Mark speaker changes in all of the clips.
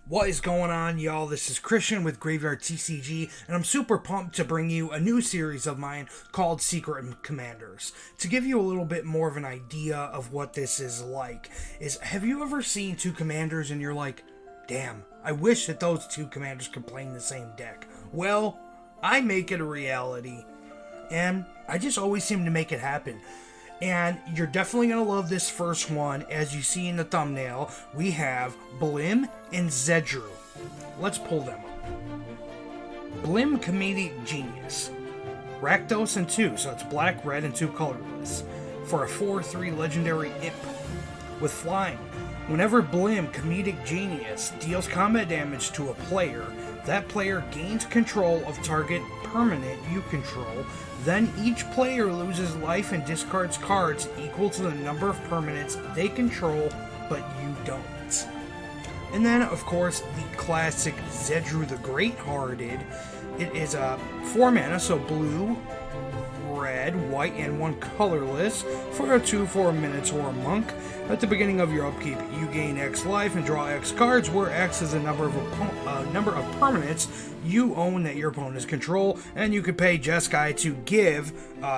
Speaker 1: What is going on, y'all? This is Christian with Graveyard TCG, and I'm super pumped to bring you a new series of mine called Secret Commanders. To give you a little bit more of an idea of what this is like, have you ever seen two commanders and you're like, damn, I wish that those two commanders could play in the same deck? Well, I make it a reality, and I just always seem to make it happen. And you're definitely going to love this first one. As you see in the thumbnail, we have Blim and Zedruu. Let's pull them up. Blim, Comedic Genius. Rakdos and 2, so it's black, red, and 2 colorless. For a 4/3 legendary imp. With flying. Whenever Blim, Comedic Genius, deals combat damage to a player, that player gains control of target permanent you control. Then each player loses life and discards cards equal to the number of permanents they control, but you don't. And then, of course, the classic Zedruu the Great-Hearted. It is a 4 mana, so blue, red, white, and 1 colorless for a 2/4 Minotaur Monk. At the beginning of your upkeep, you gain X life and draw X cards, where X is a number of permanents you own that your opponents control, and you could pay Jeskai to give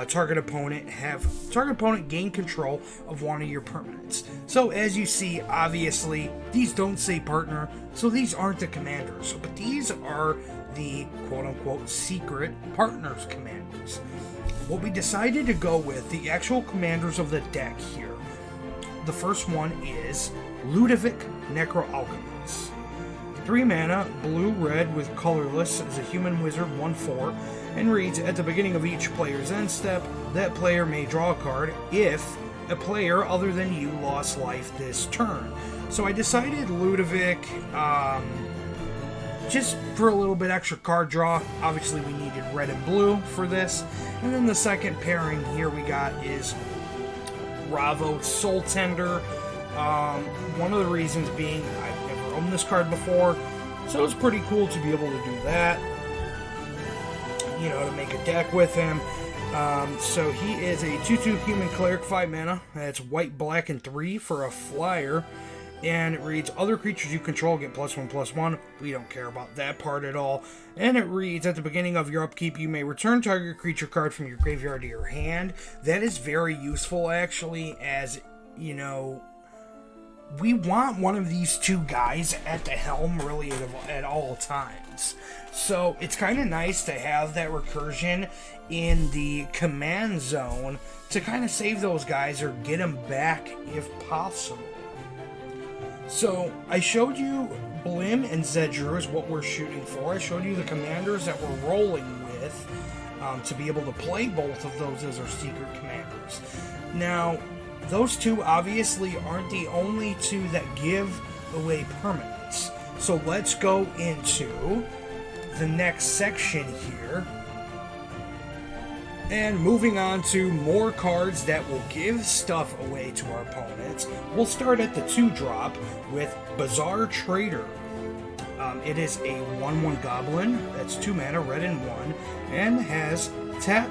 Speaker 1: target opponent gain control of one of your permanents. So as you see, obviously these don't say partner, so these aren't the commanders, but these are the quote-unquote secret partners commanders. What we decided to go with, the actual commanders of the deck here. The first one is Ludovic Necro-Alchemist. 3 mana, blue, red with colorless, is a human wizard 1/4, and reads, at the beginning of each player's end step, that player may draw a card if a player other than you lost life this turn. So I decided Ludovic, just for a little bit extra card draw. Obviously we needed red and blue for this. And then the second pairing here we got is Ravo Soul Tender. One of the reasons being I've never owned this card before, so it's pretty cool to be able to do that, you know, to make a deck with him. So he is a 2/2 human cleric, 5 mana. That's white, black, and 3 for a flyer. And it reads, other creatures you control get +1/+1. We don't care about that part at all. And it reads, at the beginning of your upkeep, you may return target creature card from your graveyard to your hand. That is very useful, actually, as, you know, we want one of these two guys at the helm, really, at all times. So it's kind of nice to have that recursion in the command zone to kind of save those guys or get them back if possible. So, I showed you Blim and Zedruu is what we're shooting for. I showed you the commanders that we're rolling with to be able to play both of those as our secret commanders. Now, those two obviously aren't the only two that give away permanents. So let's go into the next section here. And moving on to more cards that will give stuff away to our opponents, we'll start at the 2-drop with Bizarre Trader. It is a 1/1 goblin, that's 2 mana, red and 1, and has tap,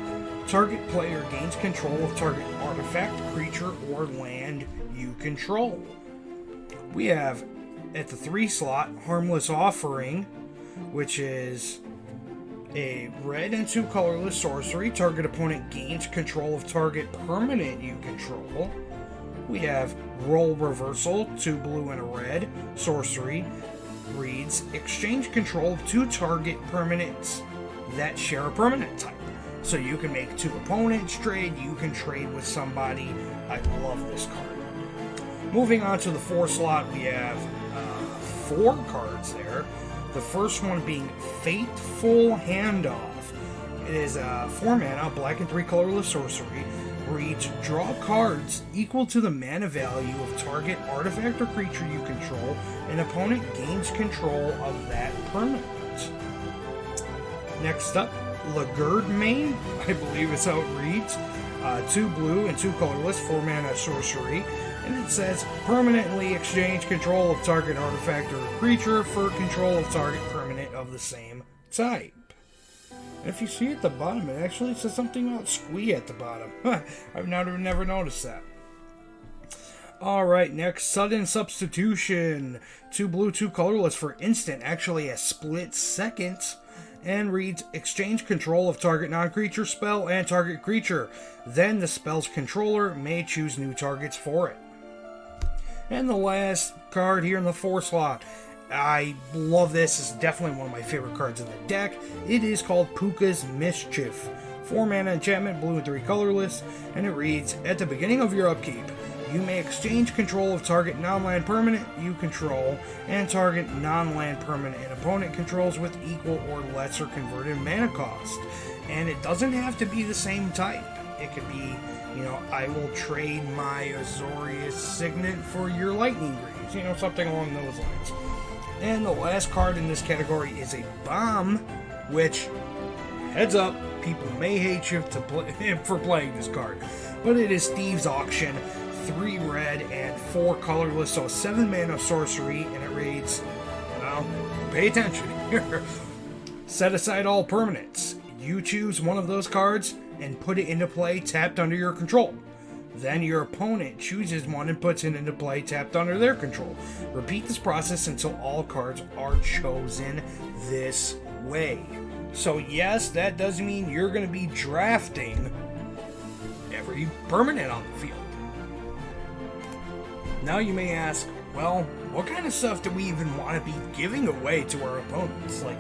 Speaker 1: target player gains control of target artifact, creature, or land you control. We have, at the 3 slot, Harmless Offering, which is a red and 2 colorless sorcery. Target opponent gains control of target permanent you control. We have Role Reversal, 2 blue and a red. Sorcery reads, exchange control of 2 target permanents that share a permanent type. So you can make 2 opponents trade, you can trade with somebody. I love this card. Moving on to the 4 slot, we have 4 cards there. The first one being Fateful Handoff. It is a 4 mana, black and 3 colorless sorcery. Reads, draw cards equal to the mana value of target artifact or creature you control. An opponent gains control of that permanent. Next up, Laguerre Main, I believe is how it reads. 2 blue and 2 colorless, 4 mana sorcery. And it says, permanently exchange control of target artifact or creature for control of target permanent of the same type. And if you see at the bottom, it actually says something about squee at the bottom. I've never noticed that. Alright, next, Sudden Substitution. 2 blue, 2 colorless for instant, actually a split second. And reads, exchange control of target non-creature spell and target creature. Then the spell's controller may choose new targets for it. And the last card here in the 4 slot. I love this. It's definitely one of my favorite cards in the deck. It is called Puka's Mischief. 4 mana enchantment, blue and 3 colorless. And it reads, at the beginning of your upkeep, you may exchange control of target non-land permanent you control and target non-land permanent an opponent controls with equal or lesser converted mana cost. And it doesn't have to be the same type. It could be, I will trade my Azorius Signet for your Lightning Greaves, something along those lines. And the last card in this category is a bomb, which, heads up, people may hate you for playing this card. But it is Thieves' Auction. 3 red and 4 colorless, so a 7 mana sorcery, and it reads, well, pay attention here. Set aside all permanents. You choose one of those cards and put it into play tapped under your control. Then your opponent chooses one and puts it into play tapped under their control. Repeat this process until all cards are chosen this way. So yes, that does mean you're going to be drafting every permanent on the field. Now you may ask, well, what kind of stuff do we even want to be giving away to our opponents? Like,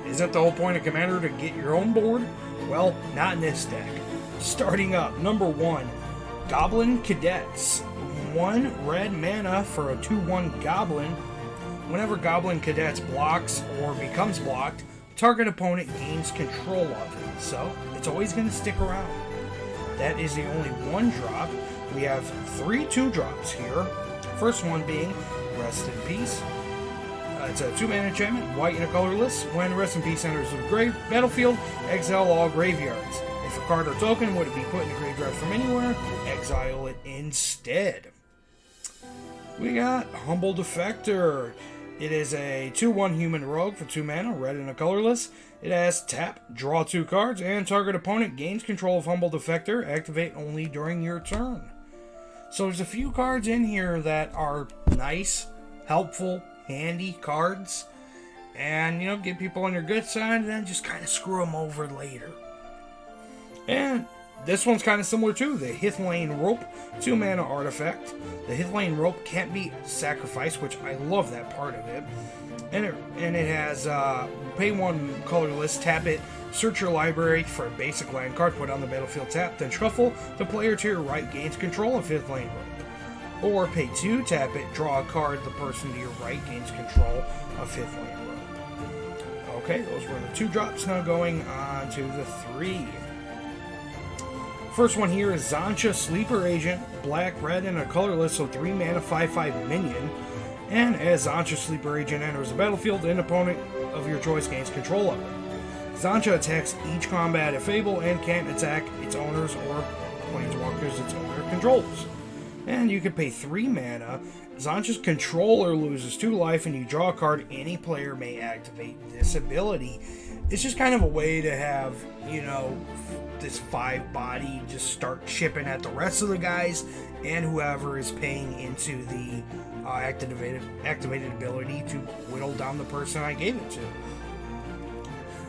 Speaker 1: isn't the whole point of Commander to get your own board? Well, not in this deck. Starting up, number 1, Goblin Cadets. 1 red mana for a 2/1 Goblin. Whenever Goblin Cadets blocks or becomes blocked, target opponent gains control of it, so it's always going to stick around. That is the only 1 drop. We have 3 2-drops here. First one being Rest in Peace. It's a 2 mana enchantment, white and a colorless. When Rest in Peace enters the battlefield, exile all graveyards. If a card or token would be put in the graveyard from anywhere, exile it instead. We got Humble Defector. It is a 2/1 human rogue for 2 mana, red and a colorless. It has tap, draw 2 cards, and target opponent gains control of Humble Defector. Activate only during your turn. So there's a few cards in here that are nice, helpful, handy cards. And, get people on your good side and then just kind of screw them over later. And this one's kind of similar too. The Hithlane Rope, 2 mana artifact. The Hithlane Rope can't be sacrificed, which I love that part of it. And it has pay 1 colorless, tap it, search your library for a basic land card, put on the battlefield tap, then shuffle. The player to your right gains control of Hithlane Rope. Or pay 2, tap it, draw a card, the person to your right gains control of Hithlane Rope. Okay, those were the 2 drops. Now going on to the 3. First one here is Zancha Sleeper Agent, black, red, and a colorless, so 3 mana, 5/5 minion. And as Zancha Sleeper Agent enters the battlefield, an opponent of your choice gains control of it. Zancha attacks each combat at Fable and can't attack its owners or planeswalkers its owner controls. And you can pay 3 mana. Zancha's controller loses 2 life and you draw a card. Any player may activate this ability. It's just kind of a way to have, this 5 body just start chipping at the rest of the guys and whoever is paying into the activated ability to whittle down the person I gave it to.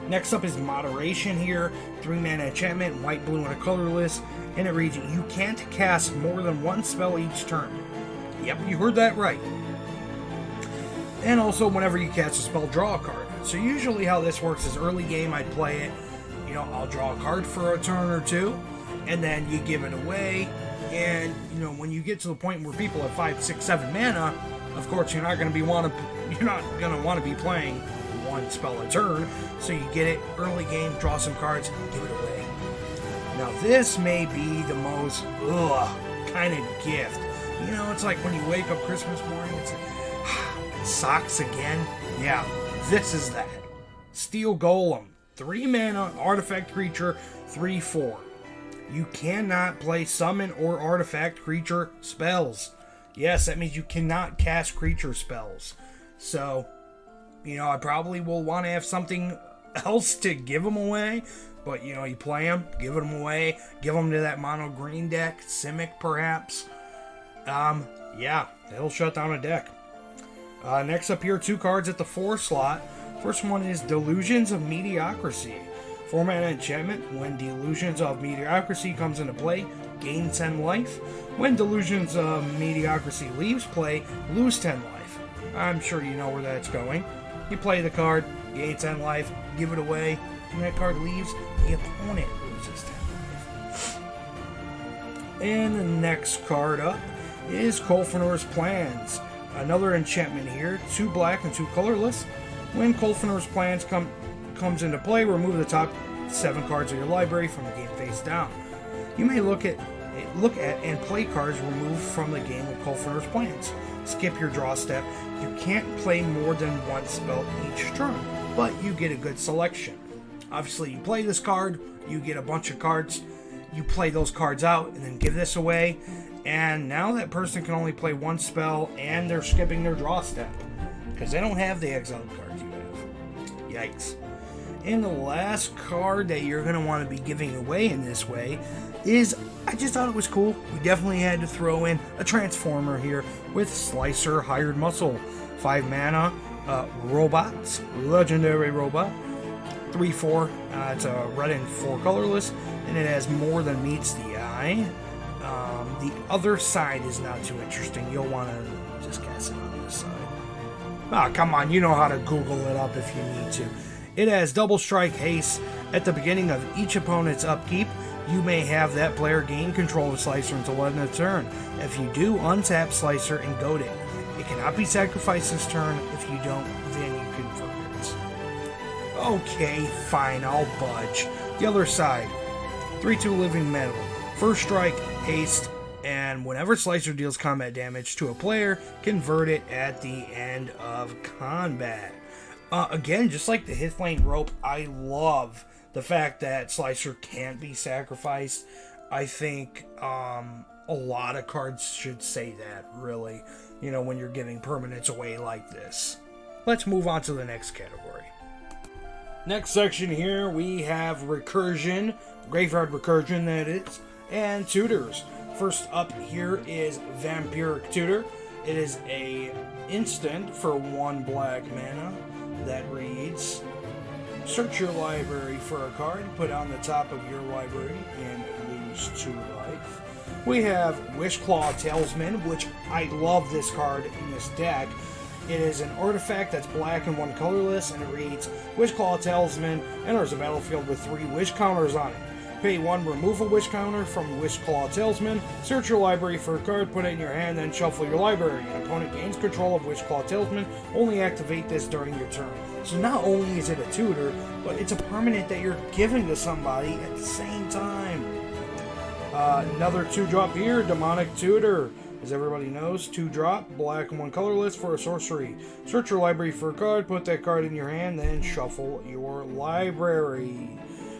Speaker 1: Next up is Moderation here. 3 mana enchantment, white, blue, and a colorless. And it reads, you can't cast more than 1 spell each turn. Yep, you heard that right. And also, whenever you cast a spell, draw a card. So usually how this works is early game, I'd play it. I'll draw a card for a turn or 2. And then you give it away. And, when you get to the point where people have 5, 6, 7 mana, of course, you're not going to want to be playing 1 spell a turn. So you get it early game, draw some cards, give it away. Now this may be the most kind of gift. It's like when you wake up Christmas morning, it's like, socks again? Yeah, this is that. Steel Golem, 3 mana, artifact creature, 3/4. You cannot play summon or artifact creature spells. Yes, that means you cannot cast creature spells. So, I probably will want to have something else to give them away. But, you play them, give them away, give them to that mono green deck, Simic perhaps. Yeah, it'll shut down a deck. Next up here, 2 cards at the 4 slot. First one is Delusions of Mediocrity. 4-mana enchantment. When Delusions of Mediocrity comes into play, gain 10 life. When Delusions of Mediocrity leaves play, lose 10 life. I'm sure you know where that's going. You play the card, gain 10 life, give it away. When that card leaves, the opponent loses 10 life. And the next card up is Kolfenor's Plans. Another enchantment here, 2 black and 2 colorless. When Kolfenor's Plans comes into play, remove the top 7 cards of your library from the game face down. You may look at and play cards removed from the game with Kolfenor's Plans. Skip your draw step. You can't play more than 1 spell each turn, but you get a good selection. Obviously, you play this card, you get a bunch of cards, you play those cards out, and then give this away, and now that person can only play 1 spell, and they're skipping their draw step, because they don't have the exiled cards you have. Yikes. And the last card that you're going to want to be giving away in this way is, I just thought it was cool. We definitely had to throw in a Transformer here with Slicer Hired Muscle. 5 mana, robots, legendary robot. 3/4, it's a red and 4 colorless, and it has more than meets the eye. The other side is not too interesting. You'll want to just guess it on this side. Ah, come on, you know how to Google it up if you need to. It has double strike haste. At the beginning of each opponent's upkeep, you may have that player gain control of Slicer until end of the turn. If you do, untap Slicer and goad it. It cannot be sacrificed this turn. If you don't, then you convert it. Okay, fine, I'll budge. The other side, 3/2 living metal. First strike, haste, and whenever Slicer deals combat damage to a player, convert it at the end of combat. Again, just like the Hithlane Rope, I love the fact that Slicer can't be sacrificed. I think a lot of cards should say that, really, you know, when you're giving permanents away like this. Let's move on to the next category. Next section here, we have Recursion, Graveyard Recursion that is, and Tutors. First up here is Vampiric Tutor. It is a instant for 1 black mana that reads, search your library for a card, put it on the top of your library, and lose 2 life. We have Wishclaw Talisman, which I love this card in this deck. It is an artifact that's black and 1 colorless, and it reads, Wishclaw Talisman enters the battlefield with 3 wish counters on it. Pay 1, remove a wish counter from Wishclaw Talisman, search your library for a card, put it in your hand, then shuffle your library. An opponent gains control of Wishclaw Talisman, only activate this during your turn. So not only is it a tutor, but it's a permanent that you're giving to somebody at the same time. Another 2-drop here, Demonic Tutor. As everybody knows, 2-drop, black and 1 colorless for a sorcery. Search your library for a card, put that card in your hand, then shuffle your library.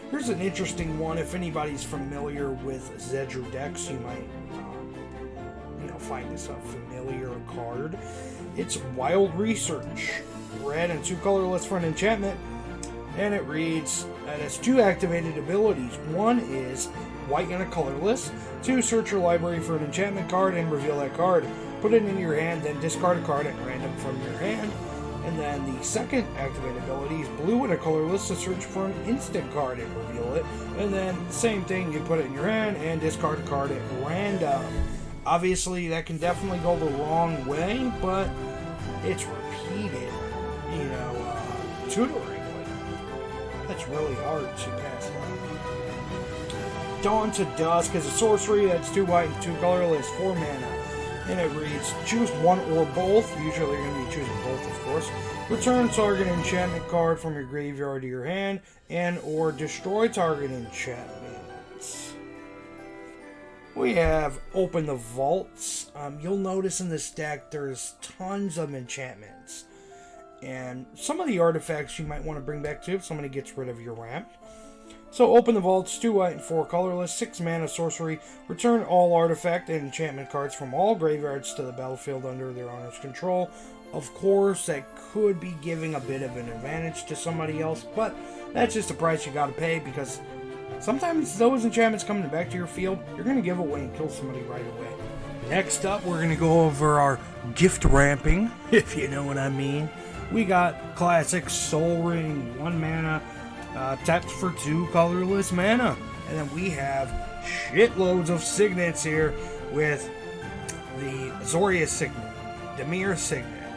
Speaker 1: Here's an interesting one. If anybody's familiar with Zedruu decks, you might find this a familiar card. It's Wild Research. Red and 2 colorless for an enchantment. And it reads, it has 2 activated abilities. 1 is white and a colorless. 2, search your library for an enchantment card and reveal that card. Put it in your hand, then discard a card at random from your hand. And then the second activated ability is blue and a colorless to search for an instant card and reveal it. And then same thing, you put it in your hand and discard a card at random. Obviously, that can definitely go the wrong way, but it's repeated, tutoring. That's really hard to pass up. Dawn to Dusk is a sorcery that's 2 white and 2 colorless, 4 mana. And it reads, choose 1 or both. Usually you're going to be choosing both, of course. Return target enchantment card from your graveyard to your hand, and or destroy target enchantments. We have Open the Vaults. You'll notice in this deck there's tons of enchantments. And some of the artifacts you might want to bring back too if somebody gets rid of your ramp. So Open the Vaults, 2 white and 4 colorless, 6 mana sorcery. Return all artifact and enchantment cards from all graveyards to the battlefield under their owner's control. Of course, that could be giving a bit of an advantage to somebody else, but that's just a price you gotta pay, because sometimes those enchantments coming back to your field, you're gonna give away and kill somebody right away. Next up, we're going to go over our gift ramping, if you know what I mean. We got classic Soul Ring, 1 mana, taps for 2 colorless mana. And then we have shitloads of signets here with the Azorius Signet, Dimir Signet,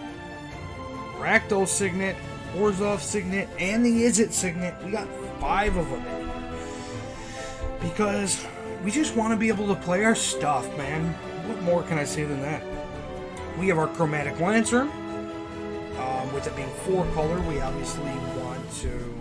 Speaker 1: Rakdos Signet, Orzhov Signet, and the Izzet Signet. We got 5 of them in here. Because we just want to be able to play our stuff, man. What more can I say than that? We have our Chromatic Lancer. With it being 4 color, we obviously want to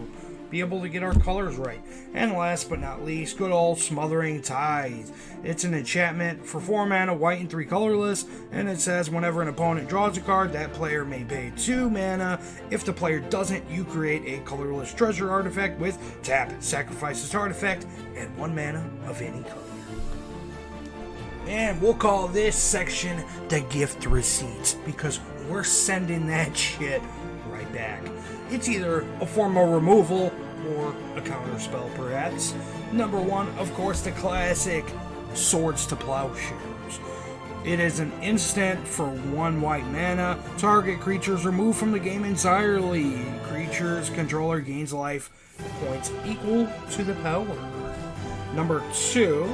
Speaker 1: be able to get our colors right. And last but not least, good old Smothering Tithe. It's an enchantment for 4 mana, white and 3 colorless, and it says whenever an opponent draws a card, that player may pay 2 mana. If the player doesn't, you create a colorless treasure artifact with tap, sacrifice this artifact, and 1 mana of any color. And we'll call this section the gift receipts, because we're sending that shit right back. It's either a formal removal or a counter spell, perhaps. Number 1, of course, the classic Swords to Plowshares. It is an instant for 1 white mana. Target creatures removed from the game entirely. Creature's controller gains life points equal to the power. Number 2,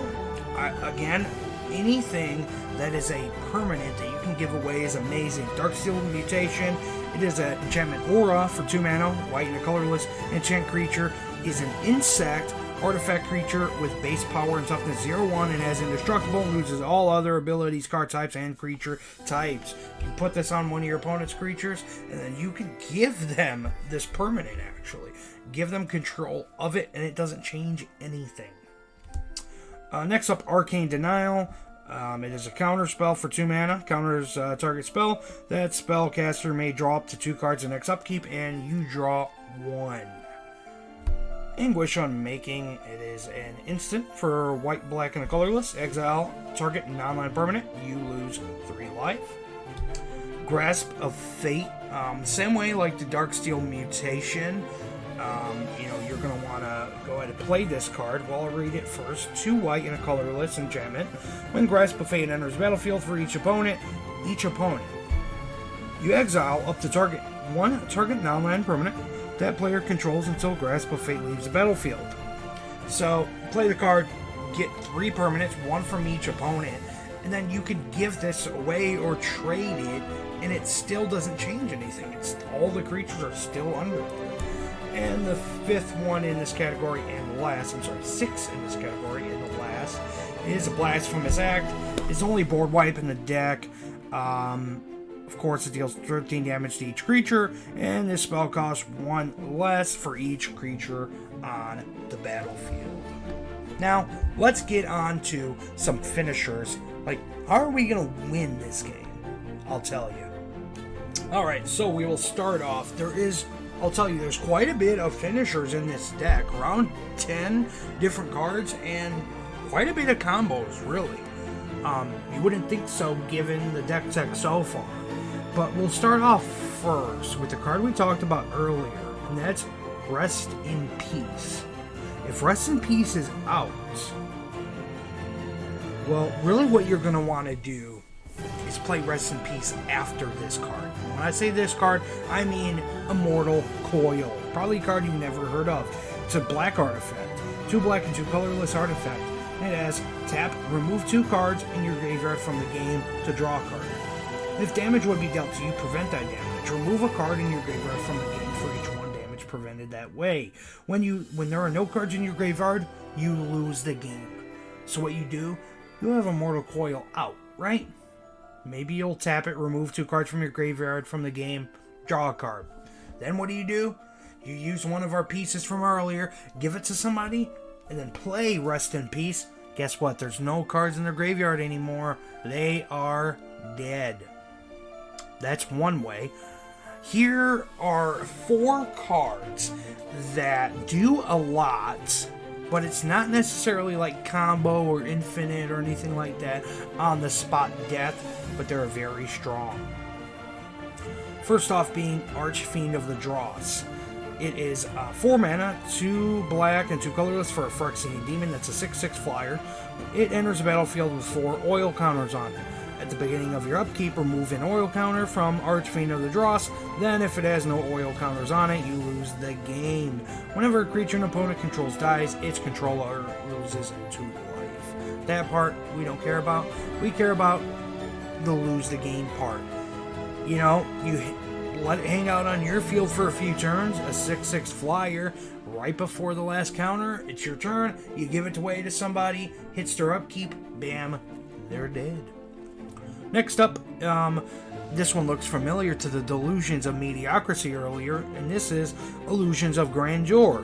Speaker 1: again, anything that is a permanent that you can give away is amazing. Darksteel Mutation. It is an enchantment aura for 2 mana, white and a colorless. Enchant creature is an insect artifact creature with base power and toughness 0/1 and has indestructible and loses all other abilities, card types, and creature types. You put this on one of your opponent's creatures, and then you can give them this permanent, actually. Give them control of it, and it doesn't change anything. Next up, Arcane Denial. It is a counter spell for 2 mana. Counters target spell. That spellcaster may draw up to 2 cards the next upkeep, and you draw 1. Anguish Unmaking. It is an instant for white, black, and a colorless. Exile target non-land permanent. You lose 3 life. Grasp of Fate. Same way like the Darksteel Mutation. You're going to want to go ahead and play this card. Well, I'll read it first. 2 white and a colorless enchantment. When Grasp of Fate enters the battlefield for each opponent, you exile up to target 1 target non-land permanent that player controls until Grasp of Fate leaves the battlefield. So, play the card, get 3 permanents, 1 from each opponent, and then you could give this away or trade it, and it still doesn't change anything. All the creatures are still under it. And the 5th one in this category, and the last, 6 in this category, and the last, is a Blasphemous Act. It's only board wipe in the deck. Of course, it deals 13 damage to each creature, and this spell costs 1 less for each creature on the battlefield. Now, let's get on to some finishers. Like, how are we going to win this game? I'll tell you. Alright, so we will start off. I'll tell you, there's quite a bit of finishers in this deck. Around 10 different cards and quite a bit of combos, really. You wouldn't think so given the deck tech so far. But we'll start off first with the card we talked about earlier, and that's Rest in Peace. If Rest in Peace is out, well, really what you're going to want to do is play Rest in Peace after this card. When I say this card, I mean Immortal Coil. Probably a card you've never heard of. It's a black artifact. 2 black and 2 colorless artifact. It has tap, remove 2 cards in your graveyard from the game to draw a card. If damage would be dealt to you, prevent that damage. Remove a card in your graveyard from the game for each 1 damage prevented that way. When there are no cards in your graveyard, you lose the game. So what you do, you have Immortal Coil out, right? Maybe you'll tap it, remove 2 cards from your graveyard from the game, draw a card. Then what do? You use one of our pieces from earlier, give it to somebody, and then play Rest in Peace. Guess what? There's no cards in their graveyard anymore. They are dead. That's one way. Here are 4 cards that do a lot, but it's not necessarily like combo or infinite or anything like that on the spot death, but they're very strong. First off being Archfiend of the Dross. It is 4 mana, 2 black and 2 colorless for a Phyrexian Demon. That's a 6/6 flyer. It enters the battlefield with 4 oil counters on it. At the beginning of your upkeep, remove an oil counter from Archfiend of the Dross. Then, if it has no oil counters on it, you lose the game. Whenever a creature an opponent controls dies, its controller loses 2 life. That part we don't care about. We care about the lose the game part. You know, you let it hang out on your field for a few turns, a 6/6 flyer, right before the last counter, it's your turn, you give it away to somebody, hits their upkeep, bam, they're dead. Next up, this one looks familiar to the Delusions of Mediocrity earlier, and this is Illusions of Grandeur.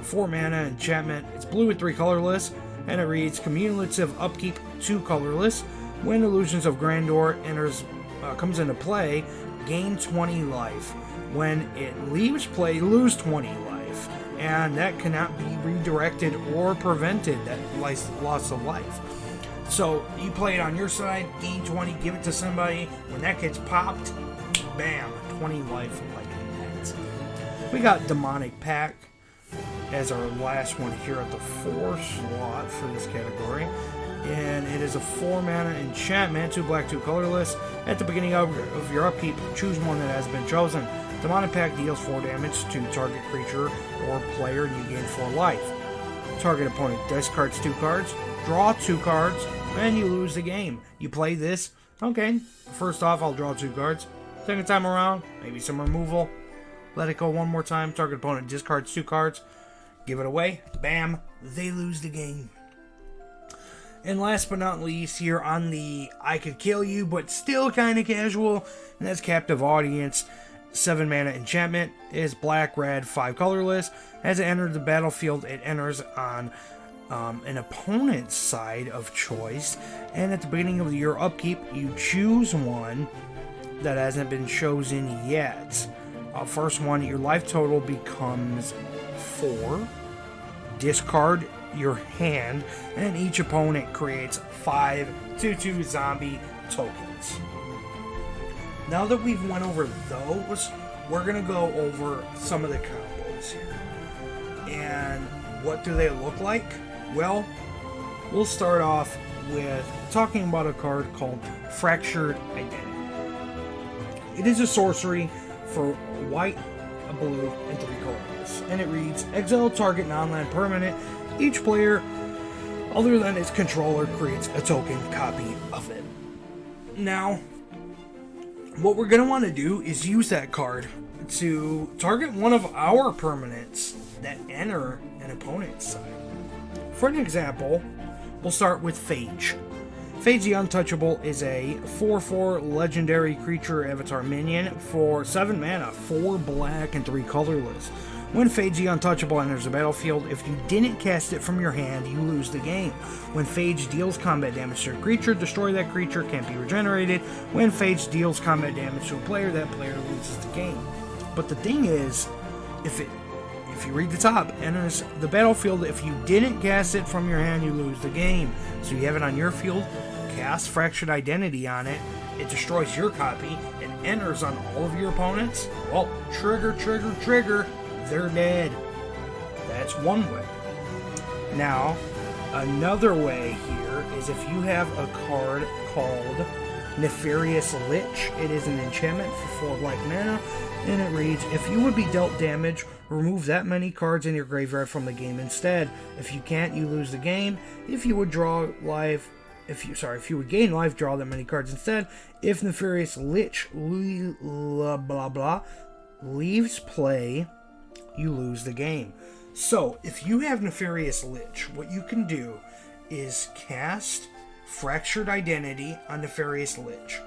Speaker 1: 4 mana enchantment, it's blue with 3 colorless, and it reads cumulative upkeep 2 colorless. When Illusions of Grandeur comes into play, gain 20 life. When it leaves play, lose 20 life. And that cannot be redirected or prevented, that loss of life. So you play it on your side, gain 20, give it to somebody. When that gets popped, bam, 20 life like that. We got Demonic Pact as our last one here at the 4 slot for this category. And it is a 4 mana enchantment, 2 black, 2 colorless. At the beginning of your upkeep, choose one that has been chosen. Demonic Pact deals 4 damage to target creature or player, and you gain 4 life. Target opponent discards 2 cards, draw 2 cards, and you lose the game. You play this, okay, first off, I'll draw 2 cards. Second time around, maybe some removal. Let it go one more time, target opponent discards 2 cards, give it away, bam, they lose the game. And last but not least, here on the I could kill you, but still kind of casual, and that's Captive Audience. 7 mana enchantment, is black, red, 5 colorless. As it enters the battlefield, it enters on an opponent's side of choice, and at the beginning of your upkeep, you choose one that hasn't been chosen yet. First one, your life total becomes 4. Discard your hand, and each opponent creates 5 2/2 zombie tokens. Now that we've went over those, we're going to go over some of the combos here. And what do they look like? Well, we'll start off with talking about a card called Fractured Identity. It is a sorcery for white, a blue, and 3 colorless. And it reads, exile target non-land permanent. Each player, other than its controller, creates a token copy of it. Now, what we're going to want to do is use that card to target one of our permanents that enter an opponent's side. For an example, we'll start with Phage. Phage the Untouchable is a 4/4 legendary creature avatar minion for 7 mana, 4 black, and 3 colorless. When Phage the Untouchable enters the battlefield, if you didn't cast it from your hand, you lose the game. When Phage deals combat damage to a creature, destroy that creature, can't be regenerated. When Phage deals combat damage to a player, that player loses the game. But the thing is, if you read the top, enters the battlefield, if you didn't cast it from your hand, you lose the game. So you have it on your field, cast Fractured Identity on it, it destroys your copy, and enters on all of your opponents. Well, trigger, they're dead. That's one way. Now, another way here is if you have a card called Nefarious Lich. It is an enchantment for 4 black mana, and it reads, if you would be dealt damage, remove that many cards in your graveyard from the game instead. If you can't, you lose the game. If you would draw life, if you would gain life, draw that many cards instead. If Nefarious Lich leaves play, you lose the game. So, if you have Nefarious Lich, what you can do is cast Fractured Identity on Nefarious Lich.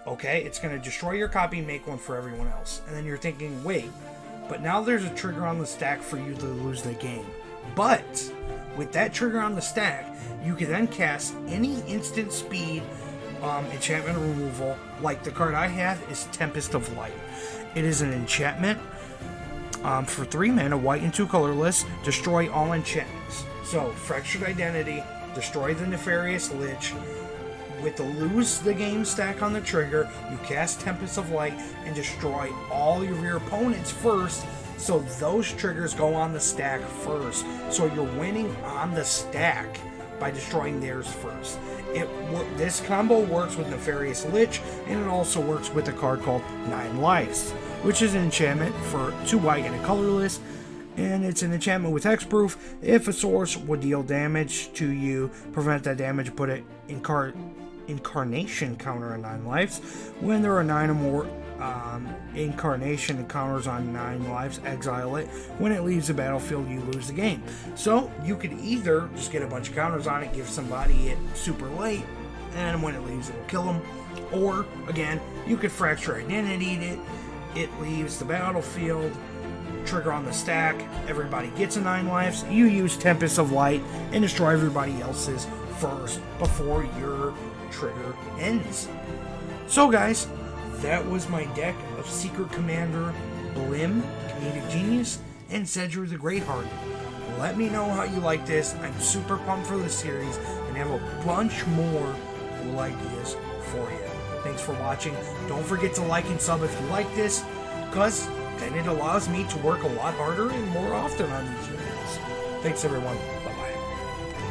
Speaker 1: Okay, it's going to destroy your copy, make one for everyone else. And then you're thinking, wait, but now there's a trigger on the stack for you to lose the game. But, with that trigger on the stack, you can then cast any instant speed enchantment removal, like the card I have is Tempest of Light. It is an enchantment for 3 mana, white and 2 colorless, destroy all enchantments. So, Fractured Identity, destroy the Nefarious Lich. With the lose the game stack on the trigger, you cast Tempest of Light and destroy all of your opponents first, so those triggers go on the stack first. So you're winning on the stack by destroying theirs first. This combo works with Nefarious Lich, and it also works with a card called 9 Lives, which is an enchantment for 2 white and a colorless, and it's an enchantment with hexproof. If a source would deal damage to you, prevent that damage, put it incarnation counter on 9 lives. When there are 9 or more incarnation encounters on 9 lives, exile it. When it leaves the battlefield, you lose the game. So you could either just get a bunch of counters on it, give somebody it super late, and when it leaves, it'll kill them. Or again, you could fracture identity it leaves the battlefield, trigger on the stack, everybody gets a 9 lives, you use Tempest of Light and destroy everybody else's first before your trigger ends. So guys, that was my deck of Secret Commander, Blim, Comedic Genius, and Zedruu the Greathearted. Let me know how you like this. I'm super pumped for this series and have a bunch more cool ideas for you. Thanks for watching. Don't forget to like and sub if you like this, because then it allows me to work a lot harder and more often on these videos. Thanks everyone.